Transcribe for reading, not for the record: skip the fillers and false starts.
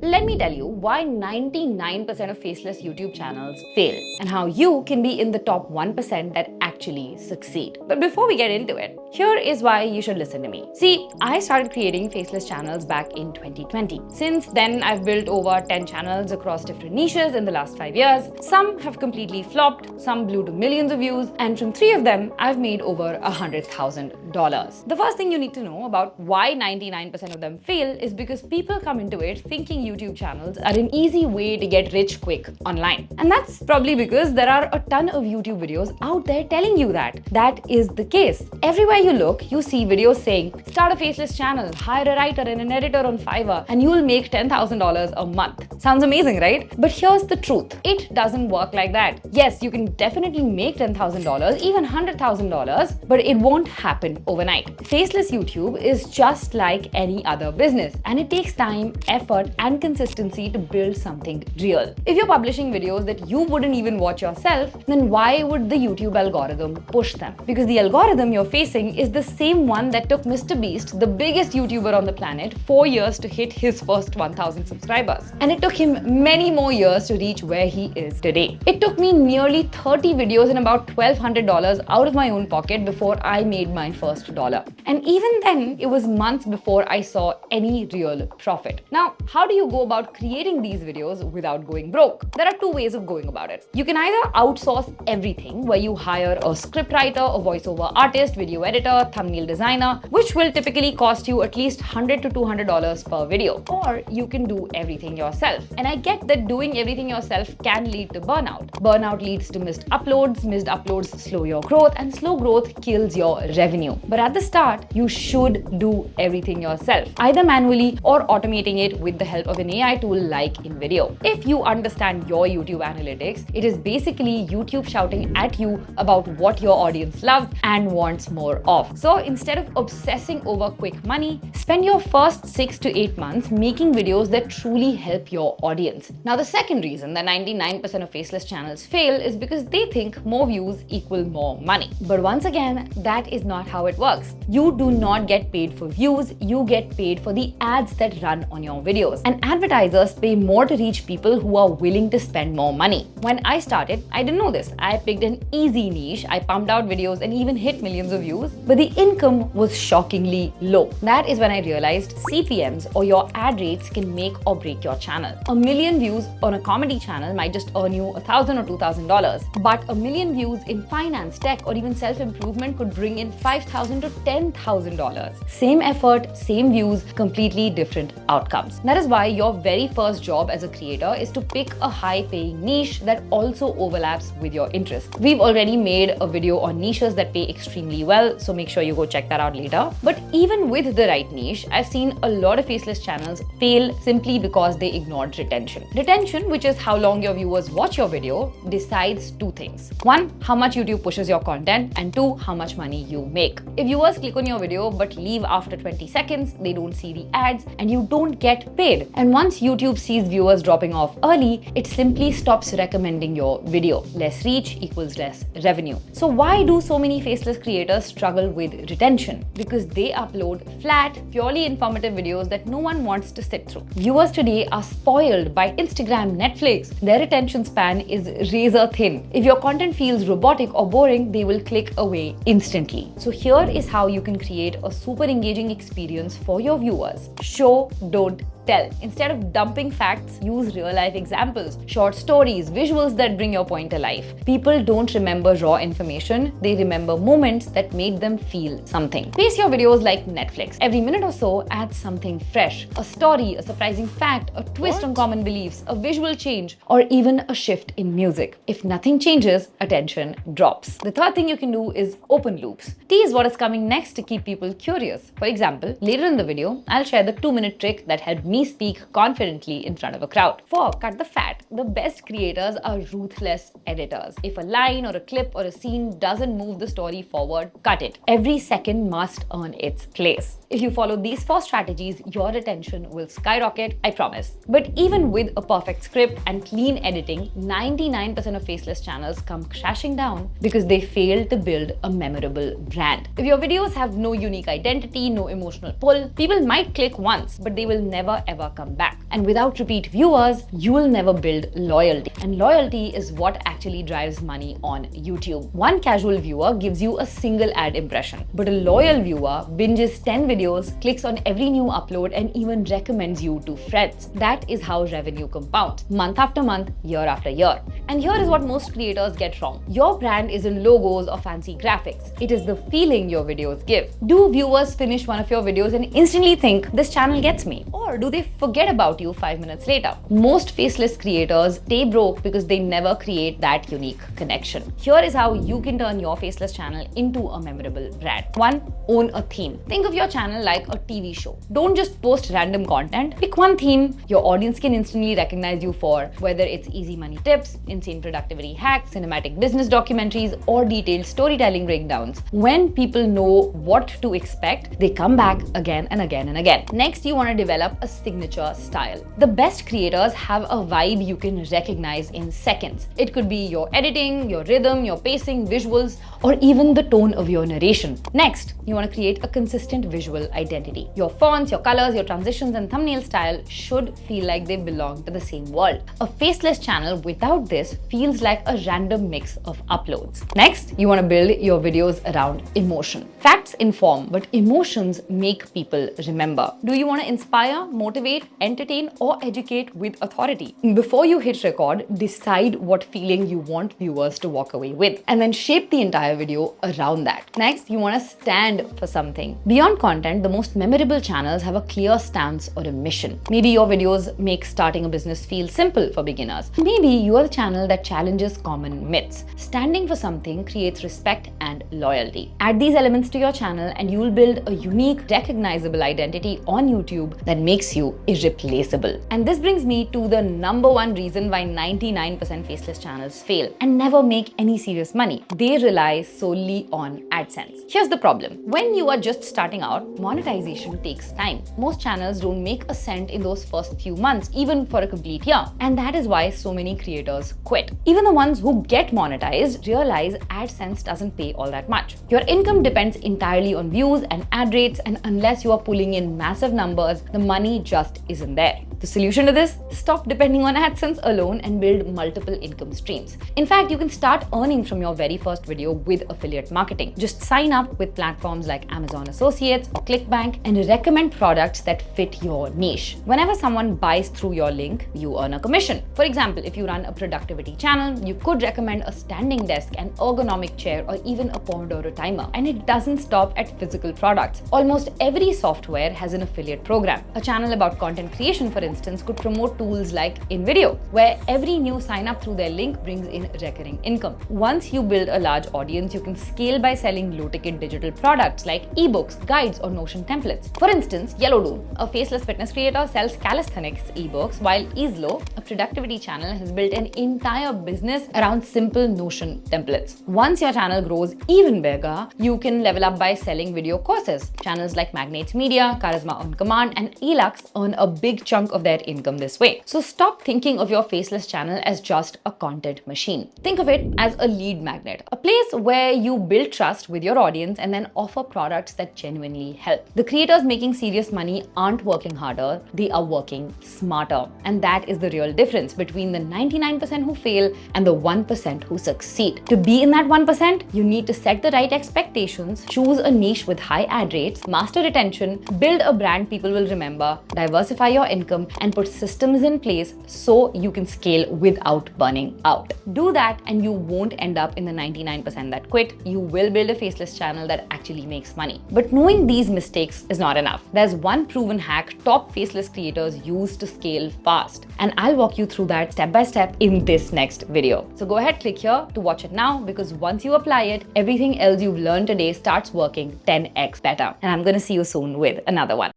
Let me tell you why 99% of faceless YouTube channels fail and how you can be in the top 1% that actually succeed. But before we get into it, here is why you should listen to me. See, I started creating faceless channels back in 2020. Since then, I've built over 10 channels across different niches in the last 5 years. Some have completely flopped, some blew to millions of views, and from 3 of them, I've made over $100,000. The first thing you need to know about why 99% of them fail is because people come into it thinking YouTube channels are an easy way to get rich quick online. And that's probably because there are a ton of YouTube videos out there telling you that. That is the case. Everywhere you look, you see videos saying, start a faceless channel, hire a writer and an editor on Fiverr, and you'll make $10,000 a month. Sounds amazing, right? But here's the truth. It doesn't work like that. Yes, you can definitely make $10,000, even $100,000, but it won't happen overnight. Faceless YouTube is just like any other business, and it takes time, effort, and consistency to build something real. If you're publishing videos that you wouldn't even watch yourself, then why would the YouTube algorithm push them? Because the algorithm you're facing is the same one that took MrBeast, the biggest YouTuber on the planet, 4 years to hit his first 1,000 subscribers. And it took him many more years to reach where he is today. It took me nearly 30 videos and about $1,200 out of my own pocket before I made my first dollar. And even then, it was months before I saw any real profit. Now, how do you go about creating these videos without going broke? There are 2 ways of going about it. You can either outsource everything, where you hire a scriptwriter, a voiceover artist, video editor, thumbnail designer, which will typically cost you at least $100 to $200 per video. Or you can do everything yourself. And I get that doing everything yourself can lead to burnout. Burnout leads to missed uploads slow your growth, and slow growth kills your revenue. But at the start, you should do everything yourself, either manually or automating it with the help of an AI tool like InVideo. If you understand your YouTube analytics, it is basically YouTube shouting at you about what your audience loves and wants more of. So instead of obsessing over quick money, spend your first 6 to 8 months making videos that truly help your audience. Now, the second reason that 99% of faceless channels fail is because they think more views equal more money. But once again, that is not how it works. You do not get paid for views, you get paid for the ads that run on your videos. And advertisers pay more to reach people who are willing to spend more money. When I started, I didn't know this. I picked an easy niche, I pumped out videos and even hit millions of views, but the income was shockingly low. That is when I realized CPMs, or your ad rates, can make or break your channel. A million views on a comedy channel might just earn you $1,000 or $2,000, but a million views in finance, tech, or even self-improvement could bring in $5,000 to $10,000. Same effort, same views, completely different outcomes. That is why your very first job as a creator is to pick a high-paying niche that also overlaps with your interests. We've already made a video on niches that pay extremely well, so make sure you go check that out later. But even with the right niche, I've seen a lot of faceless channels fail simply because they ignored retention. Retention, which is how long your viewers watch your video, decides 2 things. 1, how much YouTube pushes your content, and 2, how much money you make. If viewers click on your video but leave after 20 seconds, they don't see the ads and you don't get paid. And once YouTube sees viewers dropping off early, it simply stops recommending your video. Less reach equals less revenue. So why do so many faceless creators struggle with retention? Because they upload flat, purely informative videos that no one wants to sit through. Viewers today are spoiled by Instagram, Netflix. Their attention span is razor thin. If your content feels robotic or boring, they will click away instantly. So here is how you can create a super engaging experience for your viewers. Show, don't tell. Instead of dumping facts, use real-life examples, short stories, visuals that bring your point to life. People don't remember raw information, they remember moments that made them feel something. Pace your videos like Netflix. Every minute or so, add something fresh. A story, a surprising fact, a twist on common beliefs, a visual change, or even a shift in music. If nothing changes, attention drops. The third thing you can do is open loops. Tease what is coming next to keep people curious. For example, later in the video, I'll share the 2-minute trick that helped me speak confidently in front of a crowd. 4, cut the fat. The best creators are ruthless editors. If a line or a clip or a scene doesn't move the story forward, cut it. Every second must earn its place. If you follow these 4 strategies, your attention will skyrocket, I promise. But even with a perfect script and clean editing, 99% of faceless channels come crashing down because they fail to build a memorable brand. If your videos have no unique identity, no emotional pull, people might click once, but they will never never ever come back. And without repeat viewers, you will never build loyalty. And loyalty is what actually drives money on YouTube. One casual viewer gives you a single ad impression, but a loyal viewer binges 10 videos, clicks on every new upload, and even recommends you to friends. That is how revenue compounds, month after month, year after year. And here is what most creators get wrong. Your brand isn't logos or fancy graphics. It is the feeling your videos give. Do viewers finish one of your videos and instantly think, this channel gets me? Or do they forget about you 5 minutes later? Most faceless creators stay broke because they never create that unique connection. Here is how you can turn your faceless channel into a memorable brand. 1. Own a theme. Think of your channel like a TV show. Don't just post random content. Pick one theme your audience can instantly recognize you for, whether it's easy money tips, insane productivity hacks, cinematic business documentaries, or detailed storytelling breakdowns. When people know what to expect, they come back again and again and again. Next, you want to develop a signature style. The best creators have a vibe you can recognize in seconds. It could be your editing, your rhythm, your pacing, visuals, or even the tone of your narration. Next, you want to create a consistent visual identity. Your fonts, your colors, your transitions, and thumbnail style should feel like they belong to the same world. A faceless channel without this feels like a random mix of uploads. Next, you want to build your videos around emotion. Facts inform, but emotions make people remember. Do you want to inspire, motivate, entertain, or educate with authority? Before you hit record, decide what feeling you want viewers to walk away with, and then shape the entire video around that. Next, you want to stand for something. Beyond content, the most memorable channels have a clear stance or a mission. Maybe your videos make starting a business feel simple for beginners. Maybe you are the channel that challenges common myths. Standing for something creates respect and loyalty. Add these elements to your channel and you will build a unique, recognizable identity on YouTube that makes you irreplaceable. And this brings me to the number one reason why 99% faceless channels fail and never make any serious money. They rely solely on AdSense. Here's the problem. When you are just starting out, monetization takes time. Most channels don't make a cent in those first few months, even for a complete year. And that is why so many creators quit. Even the ones who get monetized realize AdSense doesn't pay all that much. Your income depends entirely on views and ad rates, and unless you are pulling in massive numbers, the money just isn't there. The solution to this? Stop depending on AdSense alone and build multiple income streams. In fact, you can start earning from your very first video with affiliate marketing. Just sign up with platforms like Amazon Associates or ClickBank and recommend products that fit your niche. Whenever someone buys through your link, you earn a commission. For example, if you run a productivity channel, you could recommend a standing desk, an ergonomic chair, or even a Pomodoro timer. And it doesn't stop at physical products. Almost every software has an affiliate program. A channel about content creation, for instance, could promote tools like InVideo, where every new sign up through their link brings in recurring income. Once you build a large audience, you can scale by selling low-ticket digital products like ebooks, guides, or Notion templates. For instance, Yellowdoom, a faceless fitness creator, sells calisthenics ebooks, while Easlo, a productivity channel, has built an entire business around simple Notion templates. Once your channel grows even bigger, you can level up by selling video courses. Channels like Magnates Media, Charisma on Command, and Elux earn a big chunk of their income this way. So stop thinking of your faceless channel as just a content machine. Think of it as a lead magnet, a place where you build trust with your audience and then offer products that genuinely help. The creators making serious money aren't working harder, they are working smarter. And that is the real difference between the 99% who fail and the 1% who succeed. To be in that 1%, you need to set the right expectations, choose a niche with high ad rates, master retention, build a brand people will remember, diversify your income, and put systems in place so you can scale without burning out. Do that and you won't end up in the 99% that quit. You will build a faceless channel that actually makes money. But knowing these mistakes is not enough. There's one proven hack top faceless creators use to scale fast. And I'll walk you through that step by step in this next video. So go ahead, click here to watch it now, because once you apply it, everything else you've learned today starts working 10x better. And I'm going to see you soon with another one.